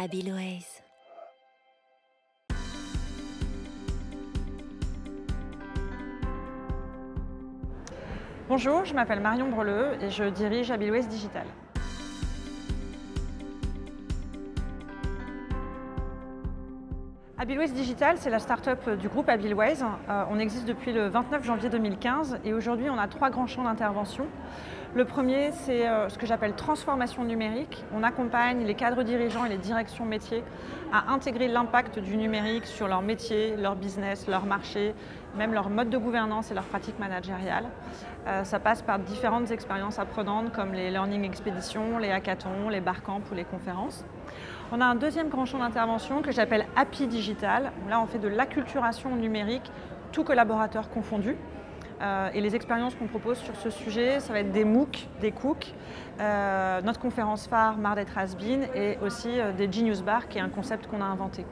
Habilways. Bonjour, je m'appelle Marion Breleux et je dirige Habilways Digital. Habilways Digital, c'est la start-up du groupe Habilways. On existe depuis le 29 janvier 2015 et aujourd'hui on a 3 grands champs d'intervention. Le premier, c'est ce que j'appelle transformation numérique. On accompagne les cadres dirigeants et les directions métiers à intégrer l'impact du numérique sur leur métier, leur business, leur marché, même leur mode de gouvernance et leurs pratiques managériales. Ça passe par différentes expériences apprenantes comme les learning expéditions, les hackathons, les barcamps ou les conférences. On a un deuxième grand champ d'intervention que j'appelle Happy Digital. Là, on fait de l'acculturation numérique, tout collaborateur confondu. Et les expériences qu'on propose sur ce sujet, ça va être des MOOC, des Cooks, notre conférence phare Marre d'être has-been et aussi des Genius Bar, qui est un concept qu'on a inventé.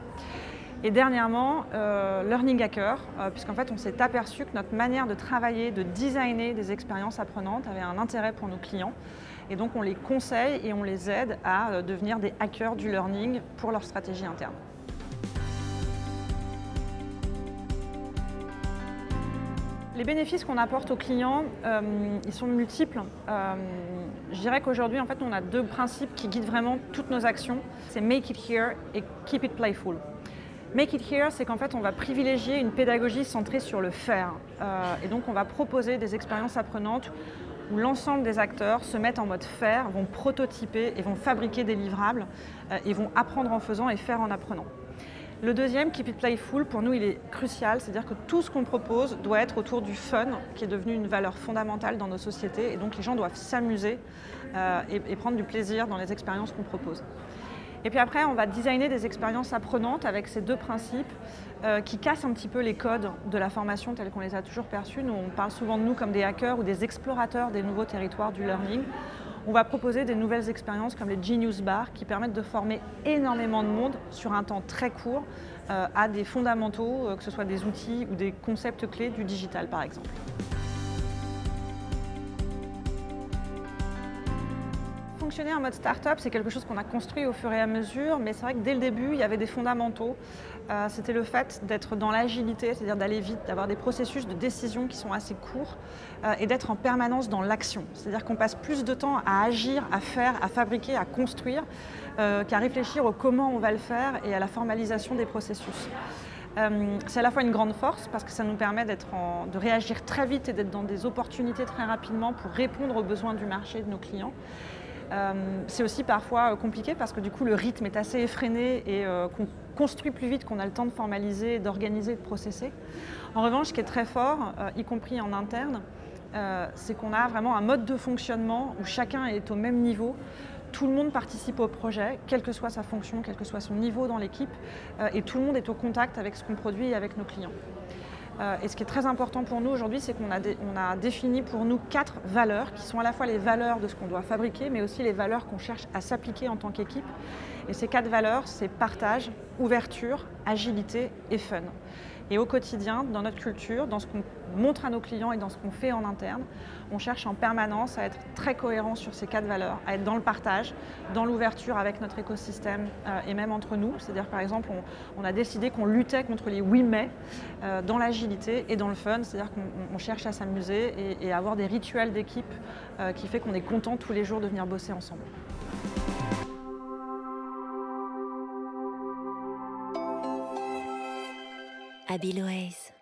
Et dernièrement, Learning Hacker, puisqu'en fait on s'est aperçu que notre manière de travailler, de designer des expériences apprenantes avait un intérêt pour nos clients. Et donc on les conseille et on les aide à devenir des hackers du learning pour leur stratégie interne. Les bénéfices qu'on apporte aux clients, ils sont multiples. Je dirais qu'aujourd'hui, en fait, on a 2 principes qui guident vraiment toutes nos actions. C'est Make it here et Keep it playful. Make it here, c'est qu'en fait, on va privilégier une pédagogie centrée sur le faire. Et donc, on va proposer des expériences apprenantes où l'ensemble des acteurs se mettent en mode faire, vont prototyper et vont fabriquer des livrables et vont apprendre en faisant et faire en apprenant. Le deuxième, Keep it playful, pour nous, il est crucial, c'est-à-dire que tout ce qu'on propose doit être autour du fun, qui est devenu une valeur fondamentale dans nos sociétés, et donc les gens doivent s'amuser et prendre du plaisir dans les expériences qu'on propose. Et puis après, on va designer des expériences apprenantes avec ces 2 principes qui cassent un petit peu les codes de la formation tels qu'on les a toujours perçus. Nous, on parle souvent de nous comme des hackers ou des explorateurs des nouveaux territoires du learning. On va proposer des nouvelles expériences comme les Genius Bar qui permettent de former énormément de monde sur un temps très court à des fondamentaux, que ce soit des outils ou des concepts clés du digital par exemple. Fonctionner en mode start-up, c'est quelque chose qu'on a construit au fur et à mesure, mais c'est vrai que dès le début, il y avait des fondamentaux. C'était le fait d'être dans l'agilité, c'est-à-dire d'aller vite, d'avoir des processus de décision qui sont assez courts et d'être en permanence dans l'action. C'est-à-dire qu'on passe plus de temps à agir, à faire, à fabriquer, à construire, qu'à réfléchir au comment on va le faire et à la formalisation des processus. C'est à la fois une grande force parce que ça nous permet de réagir très vite et d'être dans des opportunités très rapidement pour répondre aux besoins du marché de nos clients. C'est aussi parfois compliqué parce que du coup le rythme est assez effréné et qu'on construit plus vite qu'on a le temps de formaliser, d'organiser, de processer. En revanche, ce qui est très fort, y compris en interne, c'est qu'on a vraiment un mode de fonctionnement où chacun est au même niveau. Tout le monde participe au projet, quelle que soit sa fonction, quel que soit son niveau dans l'équipe, et tout le monde est au contact avec ce qu'on produit et avec nos clients. Et ce qui est très important pour nous aujourd'hui, c'est qu'on a défini pour nous 4 valeurs qui sont à la fois les valeurs de ce qu'on doit fabriquer, mais aussi les valeurs qu'on cherche à s'appliquer en tant qu'équipe. Et ces 4 valeurs, c'est partage, ouverture, agilité et fun. Et au quotidien, dans notre culture, dans ce qu'on montre à nos clients et dans ce qu'on fait en interne, on cherche en permanence à être très cohérent sur ces 4 valeurs, à être dans le partage, dans l'ouverture avec notre écosystème et même entre nous. C'est-à-dire par exemple, on a décidé qu'on luttait contre les oui mais dans l'agilité et dans le fun, c'est-à-dire qu'on cherche à s'amuser et à avoir des rituels d'équipe qui fait qu'on est content tous les jours de venir bosser ensemble. Habilways.